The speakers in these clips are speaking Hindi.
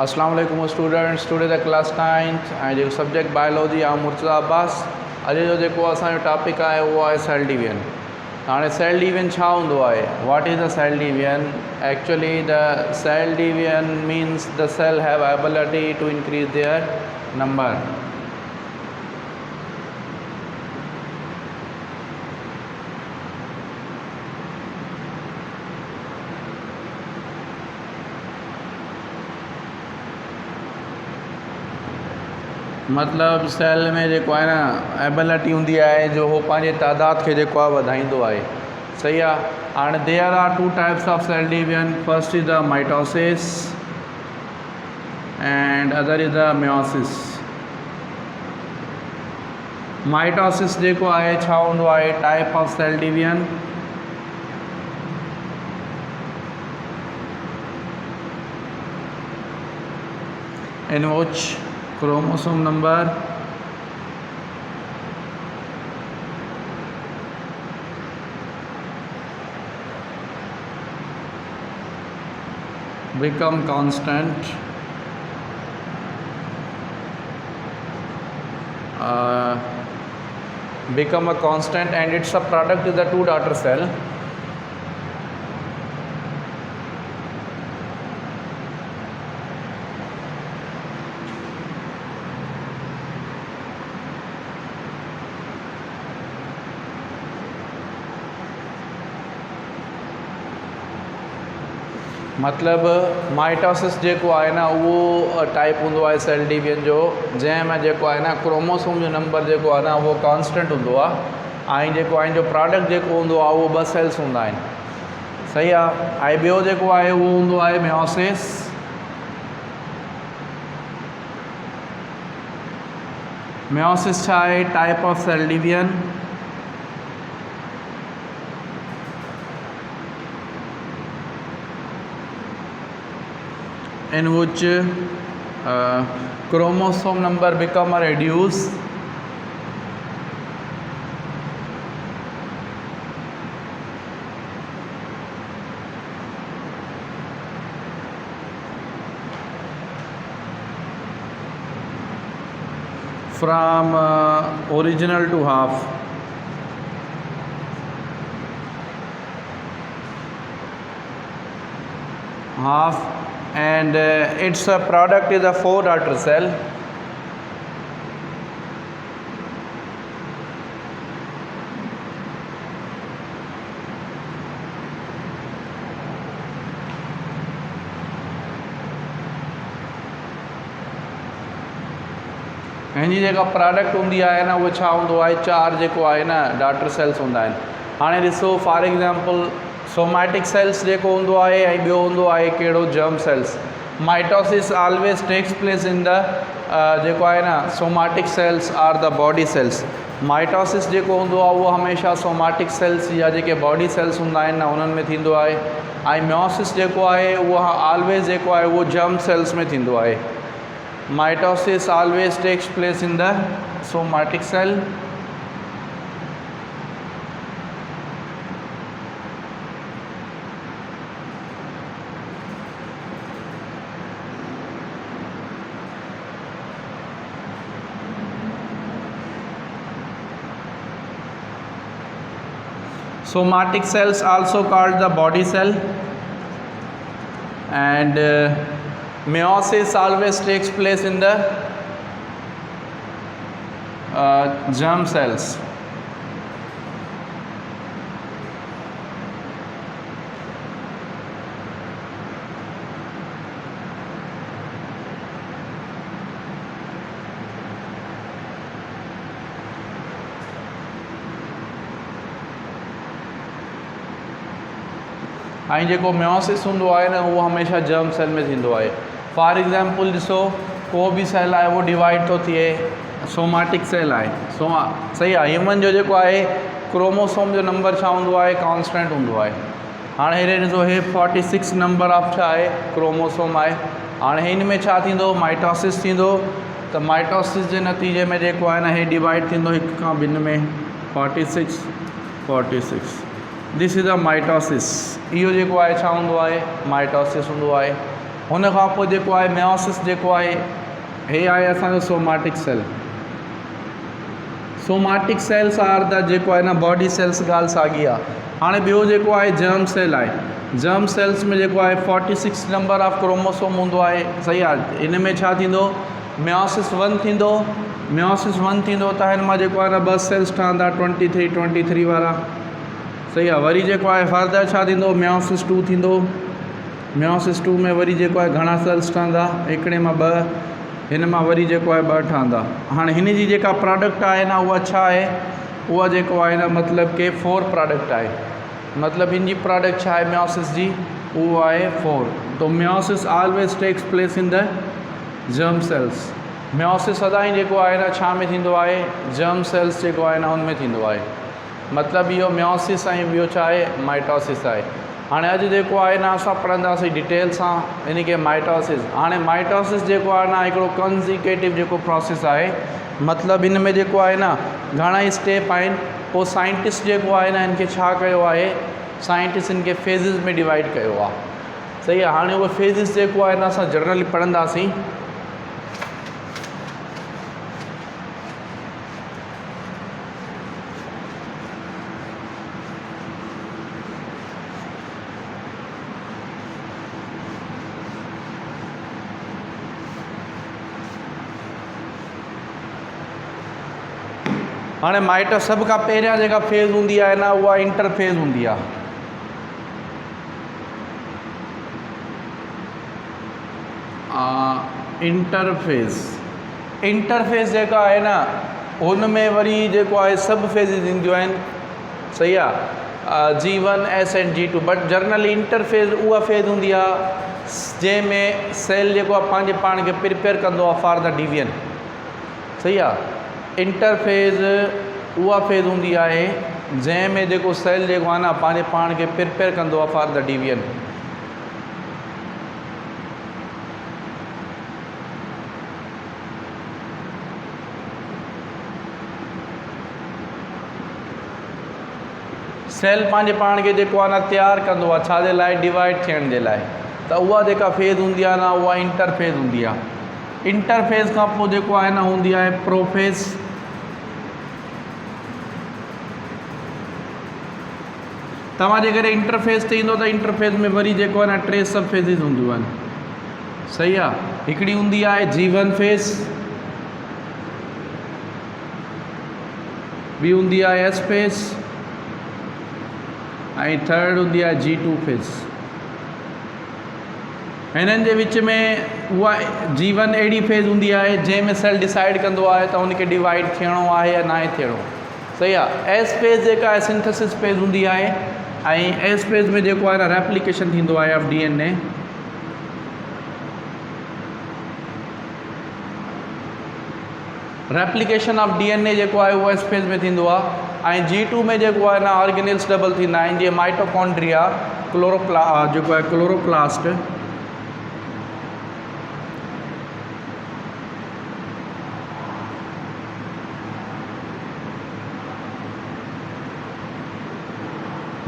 अस्सलाम वालेकुम students, today the class 9th ऐं जेको सब्जेक्ट बायोलॉजी आहे मुर्तज़ा अब्बास। अॼु जो जेको असांजो टॉपिक आहे उहो आहे सेल डिवीजन। हाणे सेल डिवीजन छा हूंदो आहे? What is the cell division? Actually the cell division means the cell have ability to increase their number. मतलब सेल में जेको आहे न एबिलिटी हूंदी आहे जो हो पंहिंजे तादाद खे जेको आहे वधाईंदो आहे। सही आहे। हाणे there are two types of cell division. First is the mitosis and other is the meiosis. Mitosis जेको आहे छा हूंदो आहे? Type of cell division in which chromosome number become constant become a constant and its a product is the two daughter cell. मतलब माइटोसिस जेको आहे न उहो टाइप हूंदो आहे सेल डिवीजन जो जंहिंमें जेको आहे न क्रोमोसोम जो नंबर जेको आहे न उहो कॉन्स्टेंट हूंदो आहे ऐं जेको आहे जो प्रोडक्ट जेको हूंदो आहे उहो 2 सेल्स हूंदा आहिनि। सही आहे। ऐं ॿियो जेको आहे उहो हूंदो आहे मेयोसिस। मेयोसिस छा आहे? Type of cell division in which chromosome number become reduced from original to half. And its product is a 4 daughter cell. हिनजी जेका प्रोडक्ट हूंदी आहे न उहो छा हूंदो आहे? 4 जेको आहे न डॉटर सेल्स हूंदा आहिनि। हाणे ॾिसो फॉर एग्जांपल सोमैटिक सेल्स जेको हूंदो आहे ऐं ॿियो हूंदो आहे कहिड़ो? Germ cells. Mitosis always takes place in the जेको आहे न somatic cells are the body cells. Mitosis जेको हूंदो आहे उहो हमेशह सोमैटिक सेल्स या जेके बॉडी सेल्स हूंदा आहिनि न उन्हनि में थींदो आहे ऐं मेयोसिस जेको आहे उहो ऑलवेज जेको आहे उहो जर्म सेल्स में थींदो आहे। Mitosis always takes place in the somatic cell somatic cells also called the body cell and meiosis always takes place in the germ cells. ऐं जेको मेयोसिस हूंदो आहे न उहो हमेशह जर्म सेल में थींदो आहे। फॉर एग्जांपल ॾिसो को बि सेल आहे उहो डिवाइड थो थिए, सोमैटिक सेल आहे। सही आहे। ह्यूमन जो जेको आहे क्रोमोसोम जो नंबर छा हूंदो आहे? कॉन्स्टेंट हूंदो आहे। हाणे हेॾे ॾिसो हे 46 नंबर ऑफ छा आहे? क्रोमोसोम आहे। हाणे हिन में छा थींदो? माइटोसिस थींदो। त माइटोसिस जे नतीजे में जेको आहे न हे डिवाइड थींदो 1 खां 2 में 46 दिस इज़ अ माइटोसिस। इहो जेको आहे छा हूंदो आहे? माइटोसिस हूंदो आहे। हुन खां पोइ जेको आहे मेयोसिस जेको आहे, हे आहे असांजो somatic cell. Somatic cells are the जेको आहे न बॉडी सेल्स ॻाल्हि साॻी आहे। हाणे ॿियो जेको आहे जर्म सेल आहे। जर्म सेल्स में जेको आहे 46 नंबर ऑफ क्रोमोसोम हूंदो आहे, सही आहे। इन में छा थींदो, मेयोसिस 1 थींदो। मेयोसिस 1 थींदो त हिन मां जेको आहे न 2 सेल्स ठहंदा 23 वारा, सही आहे। वरी जेको आहे फर्दर छा थींदो, मेयोसिस 2 थींदो। मेयोसिस 2 में वरी जेको आहे घणा सेल्स ठहंदा, हिकिड़े मां 2, हिन मां वरी जेको आहे 2 ठहंदा। हाणे हिन जी जेका प्रोडक्ट आहे न उहा छा आहे, उहा जेको आहे न मतिलबु कि 4 प्रोडक्ट आहे। मतिलबु हिन जी प्रोडक्ट छा आहे मेयोसिस जी, उहो आहे 4। तो meiosis always takes place in the germ cells. Meiosis सदाईं जेको आहे न छा में थींदो आहे, जर्म सेल्स जेको आहे न हुन में थींदो आहे। मतिलबु इहो मेयोसिस ऐं ॿियो छा आहे, माइटोसिस आहे। हाणे अॼु जेको आहे न असां पढ़ंदासीं डिटेल सां इन खे माइटोसिस। हाणे माइटोसिस जेको आहे न हिकिड़ो कंज़िक्यूटिव जेको प्रोसेस आहे। मतिलबु हिन में जेको आहे न घणा स्टेप आहिनि। पोइ साइंटिस्ट जेको आहे न हिन खे छा कयो आहे, साइंटिस्ट हिन खे फेज़िस में डिवाइड कयो आहे, सही आहे। हाणे उहो फेज़िस जेको आहे न असां जनरली पढ़ंदासीं। हाणे सभ खां पहिरियां जेका फेज़ हूंदी आहे न उहा इंटरफेज़ हूंदी आहे। इंटरफेज़ जेका आहे न हुन में वरी जेको आहे सभु फेज़िस ईंदियूं आहिनि, सही आहे। G1 S and G2। But generally interphase उहा फेज़ हूंदी आहे जंहिंमें सेल जेको आहे पंहिंजे पाण खे प्रिपेयर कंदो आहे फॉर द डिवीजन, सही आहे। इंटरफेज़ उहा फेज़ हूंदी आहे जंहिंमें जेको सेल जेको आहे न पंहिंजे पाण खे प्रिपेयर कंदो आहे फॉर द डिवीजन। सेल पंहिंजे पाण खे जेको आहे न तयारु कंदो आहे छा जे लाइ, डिवाइड थियण जे लाइ। त उहा जेका फेज़ हूंदी आहे न उहा इंटरफेज़ हूंदी आहे। इंटरफेज़ खां पोइ जेको आहे न हूंदी आहे प्रोफेज़। तव्हां जेकॾहिं इंटरफेज़ ते ईंदो त इंटरफेज़ में वरी जेको आहे न 3 सब फेज़िस हूंदियूं आहिनि, सही आहे। हिकिड़ी हूंदी आहे G1 फेज़, ॿी हूंदी आहे S फेज़ ऐं थर्ड हूंदी आहे G2 फेज़। हिननि जे विच में उहा G1 अहिड़ी फेज़ हूंदी आहे जंहिंमें सेल डिसाइड कंदो आहे त उनखे डिवाइड थियणो आहे या नाहे थियणो, सही आहे। S फेज़ जेका आहे सिंथेसिस फेज़ हूंदी आहे ऐं S फेज़ में जेको आहे न रेप्लिकेशन थींदो आहे of DNA। Replication of DNA जेको आहे उहो S फेज़ में थींदो आहे। ऐं G2 में जेको आहे न ऑर्गेनेल्स डबल थींदा आहिनि, जीअं माइटोकॉन्ड्रिया, जेको आहे क्लोरोप्लास्ट।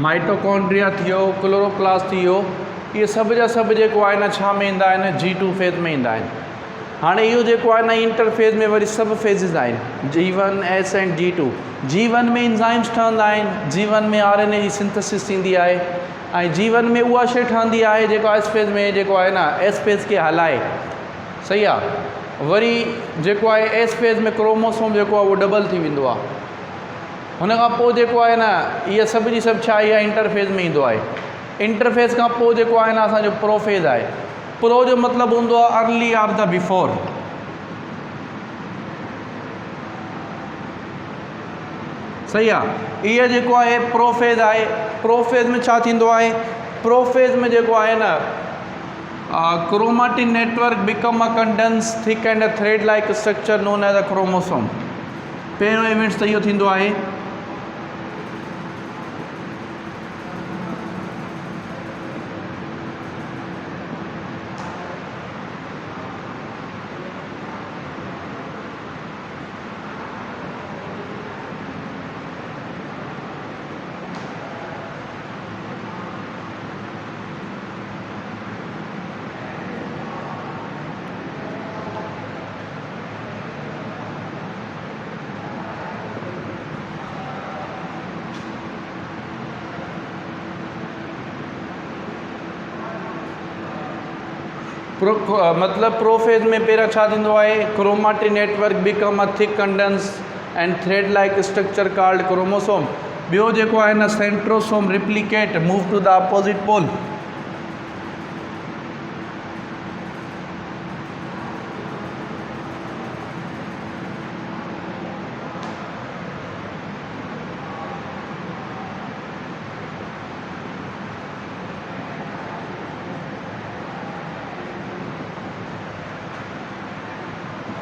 माइटोकॉन्ड्रिया थियो, क्लोरोप्लास्ट थी वियो, इहे सभु जा सभु जेको आहे न छा में ईंदा आहिनि, G2 फेज़ में ईंदा आहिनि। हाणे इहो जेको आहे न इंटरफेज़ में वरी सभु फेज़िस आहिनि, G1 S and G2। G1 में एंजाइम्स ठहंदा आहिनि, G1 में RNA जी सिंथेसिस थींदी आहे ऐं G1 में उहा शइ ठहंदी आहे जेको S फेज़ में जेको आहे न S फेज़ खे हलाए, सही आहे। वरी जेको आहे S फेज़ में क्रोमोसोम जेको आहे उहो डबल थी वेंदो आहे। हुन खां पोइ जेको आहे न इहा सभ जी सभु छा इहा इंटरफेज़ में ईंदो आहे। इंटरफेज़ खां पोइ जेको आहे न असांजो प्रोफेज़ आहे। प्रो जो मतिलबु हूंदो आहे अर्ली ऑफ द बिफोर, सही आहे। इहा जेको आहे प्रोफेज़ आहे। प्रोफेज़ में छा थींदो आहे, प्रोफेज़ में जेको आहे न chromatin network become a condense thick and a thread like structure known as a chromosome. पहिरियों इवेंट्स त इहो थींदो आहे। मतलब प्रोफेज में पहिरियों छा थींदो आहे, chromatin network become a thick condense and thread like structure called chromosome. ॿियो जेको आहे न centrosome replicate move to the opposite pole.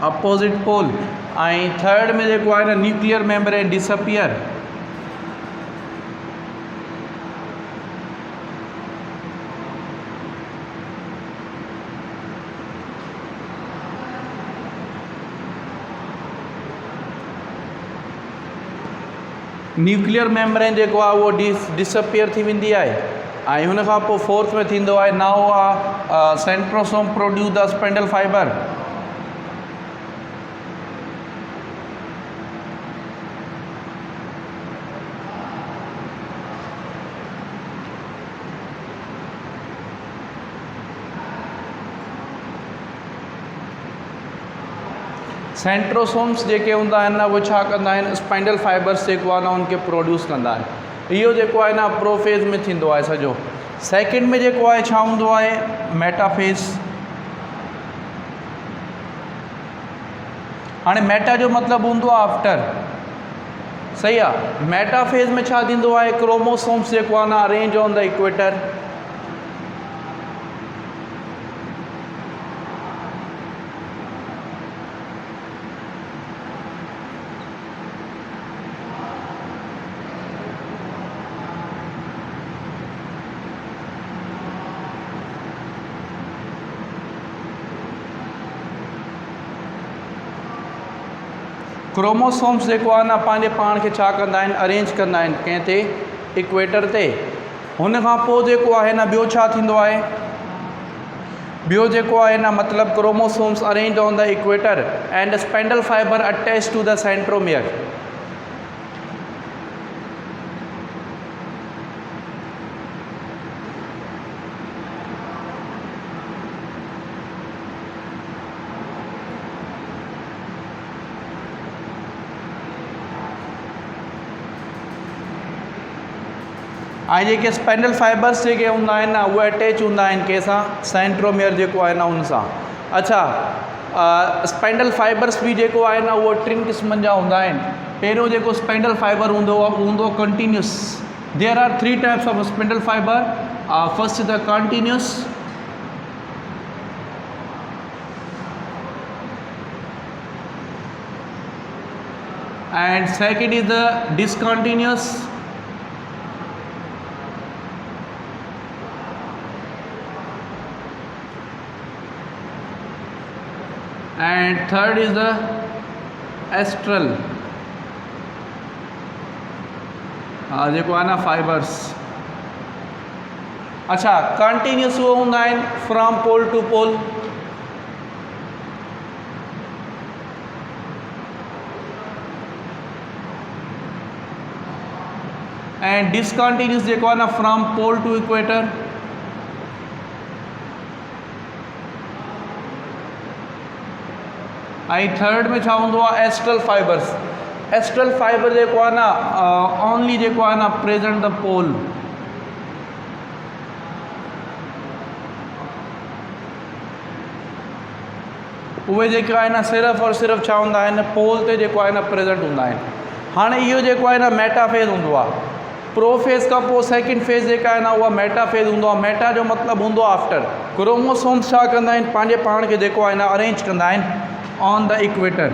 Opposite pole. ऐं थर्ड में जेको आहे न nuclear membrane disappear. Nuclear membrane जेको आहे उहो डिसअपियर थी वेंदी आहे। ऐं हुन खां पोइ फोर्थ में थींदो आहे नाउ आहे centrosome produce the spindle fibre. Centrosomes जेके हूंदा आहिनि न उहे छा कंदा आहिनि, स्पाइंडल फाइबर्स जेको आहे न उनखे प्रोड्यूस कंदा आहिनि। इहो जेको आहे न प्रोफेज में थींदो आहे सॼो। सेकेंड में जेको आहे छा हूंदो आहे, मेटाफेज। हाणे मेटा जो मतिलबु हूंदो आहे आफ्टर, सही आहे। मेटाफेज में छा थींदो आहे, क्रोमोसोम्स जेको आहे न arrange on the equator. Chromosomes जेको आहे न पंहिंजे पाण खे छा कंदा आहिनि, अरेंज कंदा आहिनि कंहिं ते, इक्वेटर ते। हुन खां पोइ जेको आहे न ॿियो छा थींदो आहे, ॿियो जेको आहे न मतिलबु chromosomes arrange on the equator and spindle fibre attach to the centromere. ऐं जेके स्पेंडल फाइबर्स जेके हूंदा आहिनि न उहे अटैच हूंदा आहिनि कंहिंसां, सेंट्रोमियर जेको आहे न उन सां। अच्छा, स्पेंडल फाइबर्स बि जेको आहे न उहो टिनि क़िस्मनि जा हूंदा आहिनि। पहिरियों जेको स्पेंडल फाइबर हूंदो आहे उहो हूंदो continuous. There are 3 types of spindle fibre. First is the continuous, and second is the discontinuous, and third is the astral जेको आहे न फाइबर्स। अच्छा, कंटिन्यूस वो हूंदा आहिनि from pole to pole. And discontinuous जेको आहे न फ्रॉम पोल टू इक्वेटर। ऐं थर्ड में छा हूंदो आहे, एस्ट्रल फाइबर्स। एस्ट्रल फाइबर जेको आहे न ओनली जेको आहे न प्रेजेंट द पोल। उहे जेके आहे न सिर्फ़ु और सिर्फ़ु छा हूंदा आहिनि, पोल ते जेको आहे न प्रेजेंट हूंदा आहिनि। हाणे इहो जेको आहे न मेटाफेज हूंदो आहे। प्रोफेज खां पोइ सेकेंड फेज जेका आहे न उहा मेटाफेज हूंदो आहे। मेटा जो मतिलबु हूंदो आहे आफ्टर। क्रोमोसोम्स छा कंदा आहिनि, पंहिंजे पाण खे जेको आहे न अरेंज कंदा आहिनि on the equator।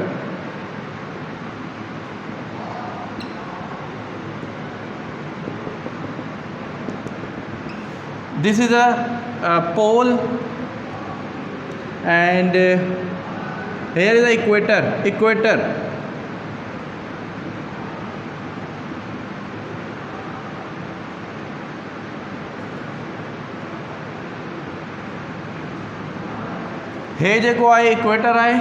This is a pole and here is the equator। हे जेको आहे इक्वेटर आहे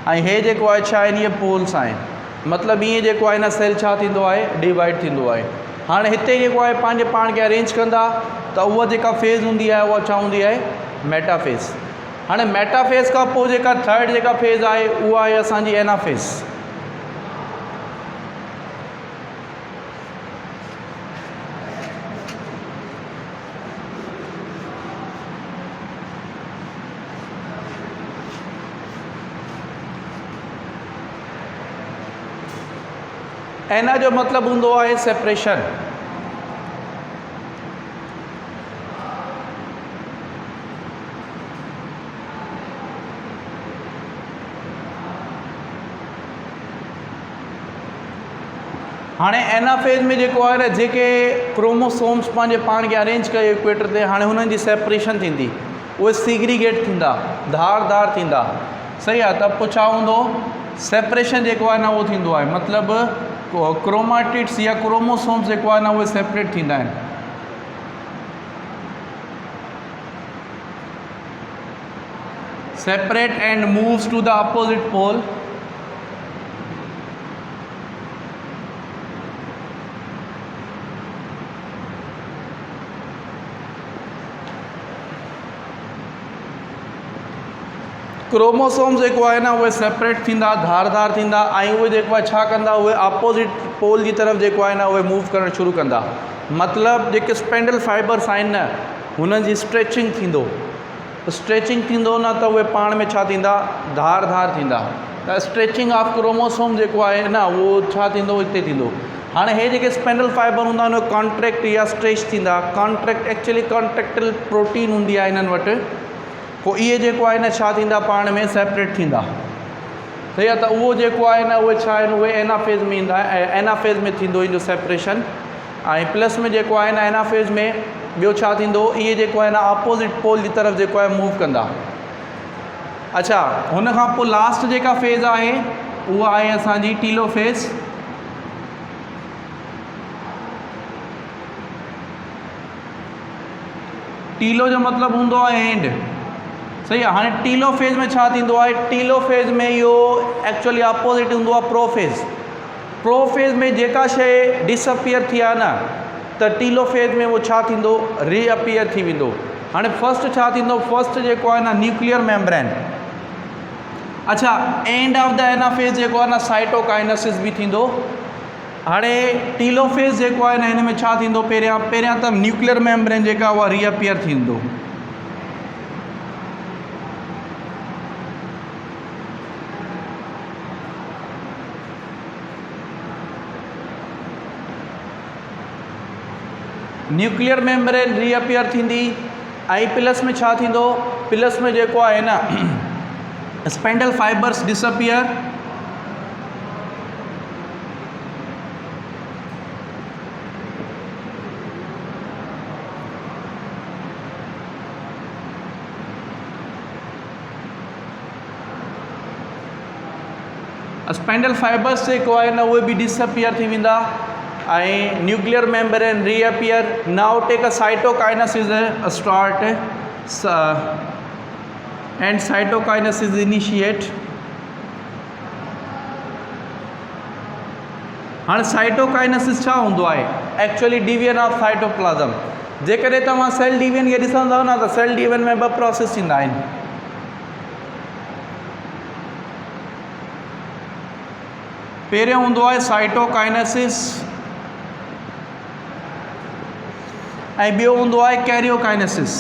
ऐं हे जेको आहे छा आहिनि, इहे पोल्स आहिनि। मतिलबु ईअं जेको आहे न सेल छा थींदो आहे, डिवाइड थींदो आहे। हाँ हिते जेको आहे पंहिंजे पाण खे अरेंज कंदा त उहा जेका फेज़ हूंदी आहे उहा छा हूंदी आहे, मेटाफेज़। हाँ मेटाफेज़ का पोइ जेका थर्ड जेका फेज़ आहे उहा आहे असांजी एनाफेज़। एना जो मतलब हूंदो आहे सेपरेशन। हाँ एनाफेज़ में जेको आहे न जेके क्रोमोसोम्स पंहिंजे पाण खे अरेंज कयो इक्वेटर ते, हाँ हुननि जी सेपरेशन थींदी, उहे सीग्रीगेट थींदा, धारदार थींदा। सही आहे। त पोइ छा हूंदो, सेपरेशन जेको आहे न उहो थींदो आहे, मतिलबु क्रोमाटिड्स या क्रोमोसोम्स जेको आहे न उहे सेपरेट थींदा आहिनि। Separate and moves to the opposite pole. Chromosomes जेको आहे न उहे सेपरेट थींदा, धारदार थींदा, ऐं उहे जेको आहे छा कंदा, उहे अपोजिट पोल जी तरफ़ जेको आहे न उहे मूव करणु शुरू कंदा। मतिलबु जेके स्पेंडल फाइबर्स आहिनि न हुननि जी स्ट्रेचिंग थींदो, स्ट्रेचिंग थींदो न त उहे पाण में छा थींदा, धारदार थींदा। त स्ट्रेचिंग ऑफ क्रोमोसोम जेको आहे न उहो छा थींदो, हिते थींदो। हाणे हे जेके स्पेंडल फाइबर हूंदा आहिनि उहे कॉन्ट्रैक्ट या स्ट्रेच थींदा। कॉन्ट्रैक्ट एक्चुअली कॉन्ट्रैक्टल प्रोटीन हूंदी आहे हिननि वटि, पोइ इहे जेको आहे न छा थींदा, पाण में सेपरेट थींदा। सही आहे। त उहो जेको आहे न उहे छा आहिनि, उहे एनाफेज़ में ईंदा, एनाफेज़ में थींदो इन जो सेपरेशन। ऐं प्लस में जेको आहे न एनाफेज़ में ॿियो छा थींदो, इहे जेको आहे न अपोजिट पोल जी तरफ़ जेको आहे मूव कंदा। अच्छा, हुन खां पोइ लास्ट जेका फेज़ आहे उहा आहे असांजी टीलोफेज़। टीलो जो मतिलबु हूंदो आहे एंड। सही आहे। हाणे टीलोफेज़ में छा थींदो आहे, टीलोफेज़ में इहो एक्चुअली अपोजिट हूंदो आहे प्रोफेज़। प्रोफेज़ में जेका शइ डिसअपियर थी आहे न त टीलोफेज़ में उहो छा थींदो, रीअपियर थी वेंदो। हाणे फर्स्ट छा थींदो, फर्स्ट जेको आहे न न्यूक्लियर मेम्ब्रेन। अच्छा, एंड ऑफ द एनाफेज़ जेको आहे न साइटोकाइनेसिस बि थींदो। हाणे टीलोफेज़ जेको आहे न हिन में छा थींदो, पहिरियां त न्यूक्लियर मेम्ब्रेन जेका उहा रीअपियर थींदो। न्यूक्लियर मेम्ब्रेन रीअपियर थींदी। ऐं प्लस में छा थींदो, प्लस में जेको आहे न spindle fibres disappear. Spindle fibres जेको आहे न उहे बि डिसअपियर थी वेंदा। ऐं nuclear membrane reappear. Now take a cytokinesis start and cytokinesis initiate. हाणे साइटोकाइनेसिस छा हूंदो आहे, एक्चुअली डिवीजन ऑफ साइटोप्लाज़म। जेकॾहिं तव्हां सेल डिवीजन खे ॾिसंदव न त सेल डिवीजन में ॿ प्रोसेस थींदा आहिनि। पहिरियों हूंदो आहे साइटोकाइनेसिस ऐं ॿियो हूंदो आहे कैरियोकाइनेसिस।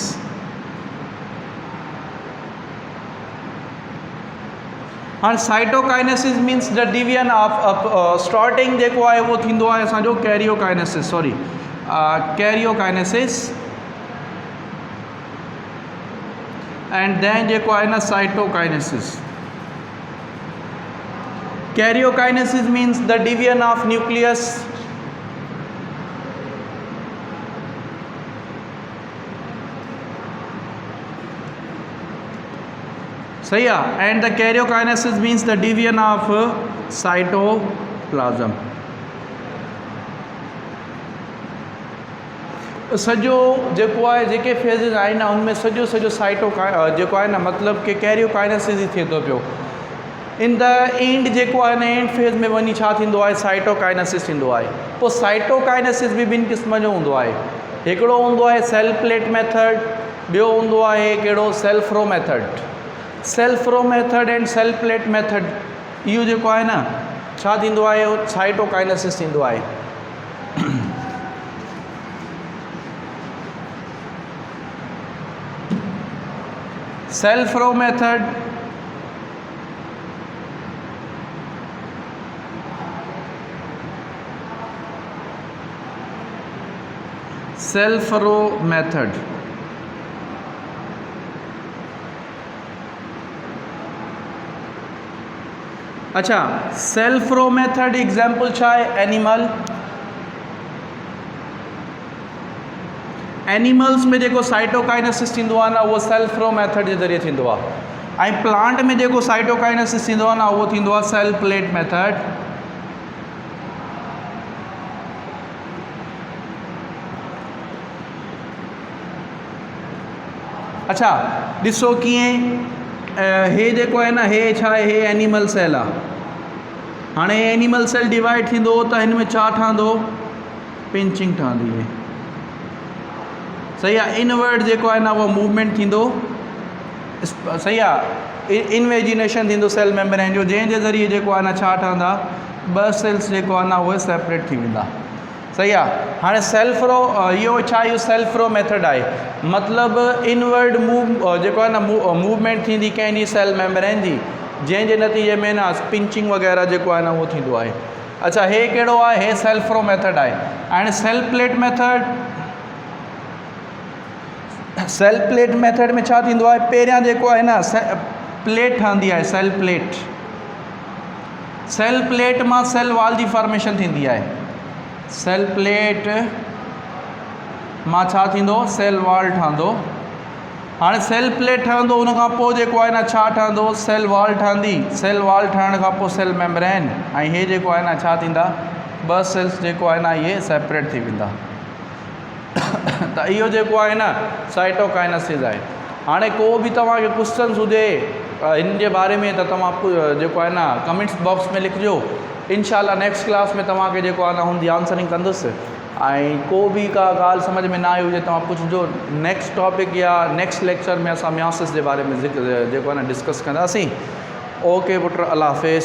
हाणे cytokinesis means the division of starting जेको आहे उहो थींदो आहे असांजो karyokinesis, sorry karyokinesis. And then जेको आहे न cytokinesis. Karyokinesis means the division of nucleus. सही आहे। And the karyokinesis means the division of cytoplasm. सॼो जेको आहे जेके फेज़िस आहिनि न उनमें सॼो साइटो जेको आहे न मतिलबु कि कैरियोकाइनेसिस ई थिए थो पियो। इन द एंड जेको आहे न एंड फेज़ में वञी छा थींदो आहे साइटोकाइनेसिस थींदो आहे। पोइ साइटोकाइनेसिस बि ॿिनि क़िस्म जो हूंदो आहे। हिकिड़ो हूंदो आहे सेल प्लेट मेथड, ॿियो हूंदो आहे कहिड़ो cell furrow method. Cell furrow method and cell plate method इहो जेको आहे न छा थींदो आहे साइटोकाइनेसिस थींदो आहे। Cell furrow method cell furrow method अच्छा सेल फ्रो मेथड एग्जाम्पल छा आहे एनिमल्स में जेको साइटोकाइनेसिस थींदो आहे न उहो सेल फ्रो मेथड जे ज़रिए थींदो आहे ऐं प्लांट में जेको साइटोकाइनेसिस थींदो आहे न उहो थींदो आहे सेल प्लेट मेथड। अच्छा ॾिसो कीअं हे जेको आहे न हे छा आहे हे एनिमल सेल आहे। हाणे एनिमल सेल डिवाइड थींदो त हिन में छा ठहंदो पिंचिंग ठहंदी आहे सही आहे। इनवर्ड जेको आहे न उहो मूवमेंट थींदो सही आहे। इनवेजिनेशन थींदो सेल मेम्ब्रेन जो जंहिंजे ज़रिए जेको आहे न छा ठहंदा ॿ सेल्स जेको आहे न उहे सेपरेट थी वेंदा सही आहे। हाणे सेल फ्रो इहो छा इहो सेल फ्रो मेथड आहे मतिलबु इनवर्ड मूव जेको आहे न मूवमेंट थींदी कंहिंजी सेल मेम्ब्रेन जी जंहिंजे नतीजे में न पिंचिंग वग़ैरह जेको आहे न उहो थींदो आहे। अच्छा हे कहिड़ो आहे हे सेल फ्रो मेथड आहे। हाणे सेल प्लेट मेथड में छा थींदो आहे पहिरियां जेको आहे न प्लेट ठहंदी आहे सेल प्लेट मां सेल वॉल जी फॉर्मेशन थींदी आहे। सेल प्लेट मां छा थींदो सेल वॉल ठहंदो। हाणे सेल प्लेट ठहंदो उन खां पोइ जेको आहे न छा ठहंदो सेल वॉल ठहंदी। सेल वॉल ठहण खां पोइ सेल मेम्ब्रेन ऐं हे जेको आहे न छा थींदा ॿ सेल्स जेको आहे न इहे सेपरेट थी वेंदा त इहो जेको आहे न साइटोकाइनेसिस आहे। हाणे को बि तव्हांखे क्वेश्चन्स हुजे हिन जे बारे में त तव्हां जेको आहे न कमेंट्स बॉक्स में लिखिजो। इंशाल्लाह नेक्स्ट क्लास में तव्हांखे जेको आहे न हुनजी आंसरिंग कंदुसि ऐं को बि का ॻाल्हि सम्झ में न आई हुजे तव्हां पुछिजो। नेक्स्ट टॉपिक या नेक्स्ट लेक्चर में असां मियासिस जे बारे में जेको आहे न डिस्कस कंदासीं। ओके पुट अल्लाह हाफ़िज़।